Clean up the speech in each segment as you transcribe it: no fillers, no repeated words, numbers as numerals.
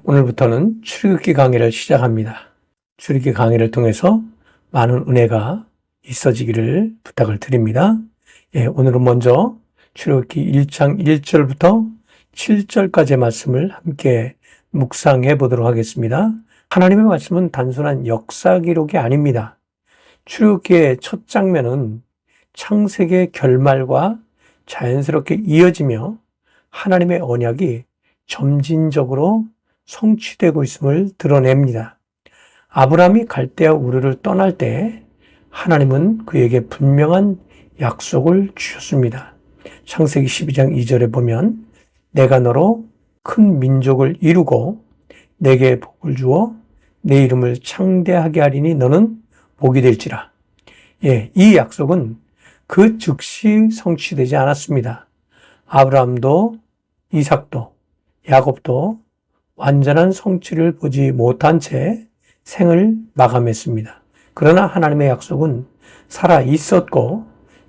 오늘부터는 출애굽기 강의를 시작합니다. 출애굽기 강의를 통해서 많은 은혜가 있어지기를 부탁을 드립니다. 오늘은 먼저 출애굽기 1장 1절부터 7절까지의 말씀을 함께 묵상해 보도록 하겠습니다. 하나님의 말씀은 단순한 역사 기록이 아닙니다. 출애굽기의 첫 장면은 창세기의 결말과 자연스럽게 이어지며 하나님의 언약이 점진적으로 성취되고 있음을 드러냅니다. 아브라함이 갈대아 우르를 떠날 때 하나님은 그에게 분명한 약속을 주셨습니다. 창세기 12장 2절에 보면 내가 너로 큰 민족을 이루고 내게 복을 주어 내 이름을 창대하게 하리니 너는 복이 될지라. 이 약속은 그 즉시 성취되지 않았습니다. 아브라함도 이삭도 야곱도 완전한 성취를 보지 못한 채 생을 마감했습니다. 그러나 하나님의 약속은 살아 있었고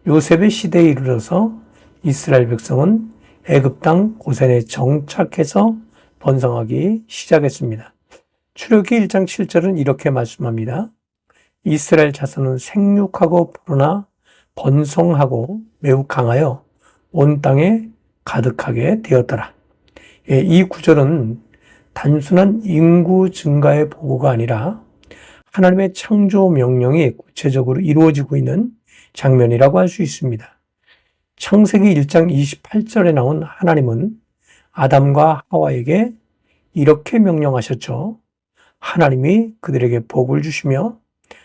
요셉의 시대에 이르러서 이스라엘 백성은 애굽 땅 고센에 정착해서 번성하기 시작했습니다. 출애굽기 1장 7절은 이렇게 말씀합니다. 이스라엘 자손은 생육하고 불어나 번성하고 매우 강하여 온 땅에 가득하게 되었더라. 이 구절은 단순한 인구 증가의 보고가 아니라 하나님의 창조 명령이 구체적으로 이루어지고 있는 장면이라고 할 수 있습니다. 창세기 1장 28절에 나온 하나님은 아담과 하와에게 이렇게 명령하셨죠. 하나님이 그들에게 복을 주시며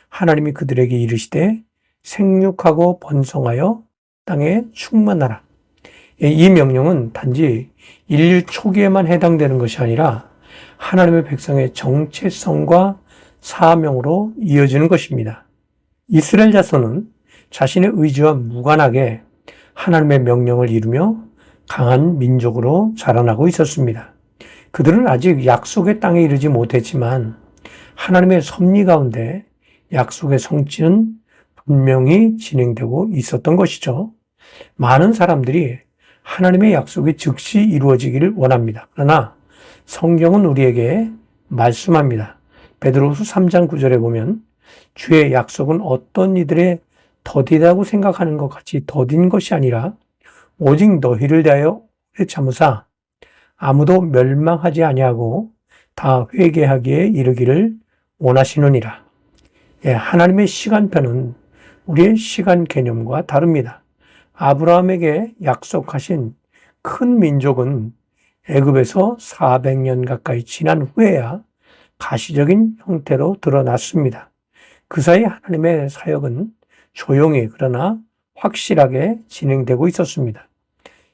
하나님이 그들에게 이르시되 생육하고 번성하여 땅에 충만하라. 이 명령은 단지 인류 초기에만 해당되는 것이 아니라 하나님의 백성의 정체성과 사명으로 이어지는 것입니다. 이스라엘 자손은 자신의 의지와 무관하게 하나님의 명령을 이루며 강한 민족으로 자라나고 있었습니다. 그들은 아직 약속의 땅에 이르지 못했지만 하나님의 섭리 가운데 약속의 성취는 분명히 진행되고 있었던 것이죠. 많은 사람들이 하나님의 약속이 즉시 이루어지기를 원합니다. 그러나 성경은 우리에게 말씀합니다. 베드로후서 3장 9절에 보면 주의 약속은 어떤 이들의 더디다고 생각하는 것 같이 더딘 것이 아니라 오직 너희를 대하여 오래 참으사 아무도 멸망하지 아니하고 다 회개하기에 이르기를 원하시느니라. 하나님의 시간표는 우리의 시간 개념과 다릅니다. 아브라함에게 약속하신 큰 민족은 애굽에서 400년 가까이 지난 후에야 가시적인 형태로 드러났습니다. 그 사이 하나님의 사역은 조용히 그러나 확실하게 진행되고 있었습니다.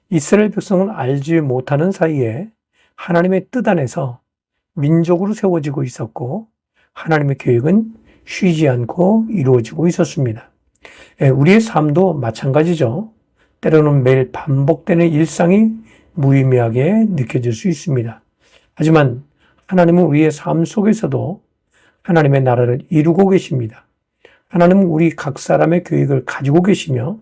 이스라엘 백성은 알지 못하는 사이에 하나님의 뜻 안에서 민족으로 세워지고 있었고 하나님의 계획은 쉬지 않고 이루어지고 있었습니다. 우리의 삶도 마찬가지죠. 때로는 매일 반복되는 일상이 무의미하게 느껴질 수 있습니다. 하지만 하나님은 우리의 삶 속에서도 하나님의 나라를 이루고 계십니다. 하나님은 우리 각 사람의 계획을 가지고 계시며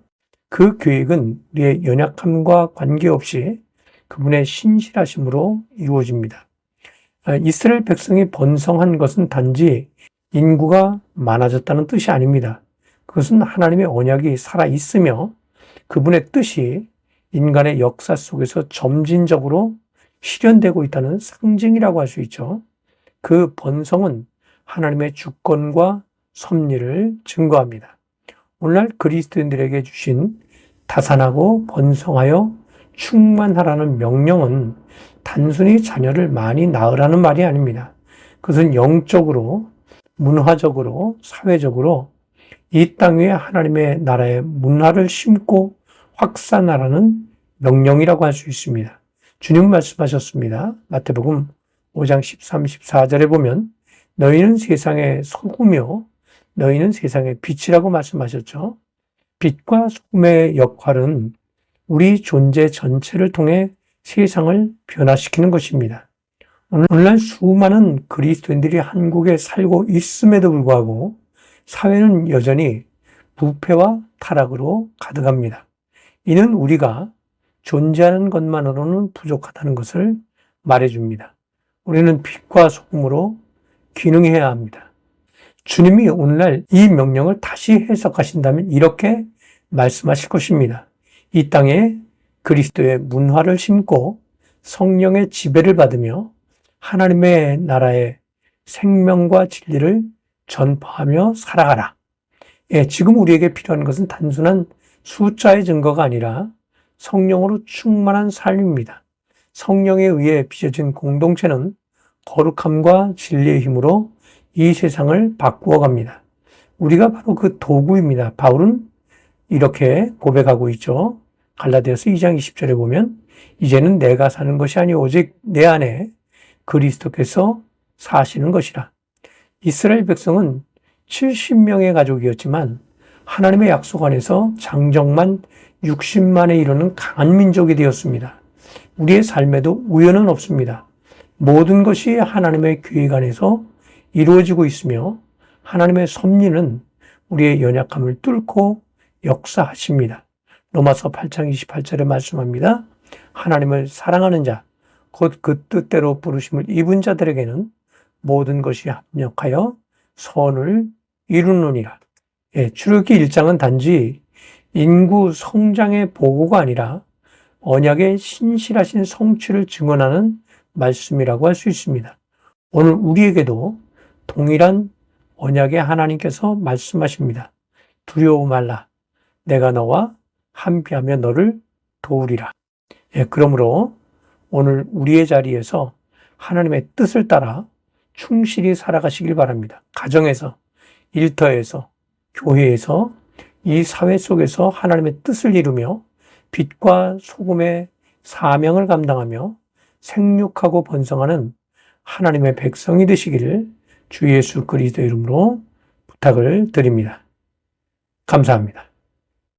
그 계획은 우리의 연약함과 관계없이 그분의 신실하심으로 이루어집니다. 이스라엘 백성이 번성한 것은 단지 인구가 많아졌다는 뜻이 아닙니다. 그것은 하나님의 언약이 살아있으며 그분의 뜻이 인간의 역사 속에서 점진적으로 실현되고 있다는 상징이라고 할 수 있죠. 그 번성은 하나님의 주권과 섭리를 증거합니다. 오늘날 그리스도인들에게 주신 다산하고 번성하여 충만하라는 명령은 단순히 자녀를 많이 낳으라는 말이 아닙니다. 그것은 영적으로, 문화적으로, 사회적으로 이 땅 위에 하나님의 나라의 문화를 심고 확산하라는 명령이라고 할 수 있습니다. 주님 말씀하셨습니다. 마태복음 5장 13, 14절에 보면 너희는 세상의 소금이요 너희는 세상의 빛이라고 말씀하셨죠. 빛과 소금의 역할은 우리 존재 전체를 통해 세상을 변화시키는 것입니다. 오늘날 수많은 그리스도인들이 한국에 살고 있음에도 불구하고 사회는 여전히 부패와 타락으로 가득합니다. 이는 우리가 존재하는 것만으로는 부족하다는 것을 말해줍니다. 우리는 빛과 소금으로 기능해야 합니다. 주님이 오늘날 이 명령을 다시 해석하신다면 이렇게 말씀하실 것입니다. 이 땅에 그리스도의 문화를 심고 성령의 지배를 받으며 하나님의 나라의 생명과 진리를 전파하며 살아가라. 지금 우리에게 필요한 것은 단순한 숫자의 증거가 아니라 성령으로 충만한 삶입니다. 성령에 의해 빚어진 공동체는 거룩함과 진리의 힘으로 이 세상을 바꾸어 갑니다. 우리가 바로 그 도구입니다. 바울은 이렇게 고백하고 있죠. 갈라디아서 2장 20절에 보면 이제는 내가 사는 것이 아니 오직 내 안에 그리스도께서 사시는 것이라. 이스라엘 백성은 70명의 가족이었지만 하나님의 약속 안에서 장정만 60만에 이르는 강한 민족이 되었습니다. 우리의 삶에도 우연은 없습니다. 모든 것이 하나님의 계획 안에서 이루어지고 있으며 하나님의 섭리는 우리의 연약함을 뚫고 역사하십니다. 로마서 8장 28절에 말씀합니다. 하나님을 사랑하는 자, 곧 그 뜻대로 부르심을 입은 자들에게는 모든 것이 합력하여 선을 이루느니라. 출애굽기 1장은 단지 인구 성장의 보고가 아니라 언약의 신실하신 성취를 증언하는 말씀이라고 할 수 있습니다. 오늘 우리에게도 동일한 언약의 하나님께서 말씀하십니다. 두려워 말라. 내가 너와 함께하며 너를 도우리라. 그러므로 오늘 우리의 자리에서 하나님의 뜻을 따라 충실히 살아가시길 바랍니다. 가정에서, 일터에서, 교회에서, 이 사회 속에서 하나님의 뜻을 이루며 빛과 소금의 사명을 감당하며 생육하고 번성하는 하나님의 백성이 되시기를 주 예수 그리스도 이름으로 부탁을 드립니다. 감사합니다.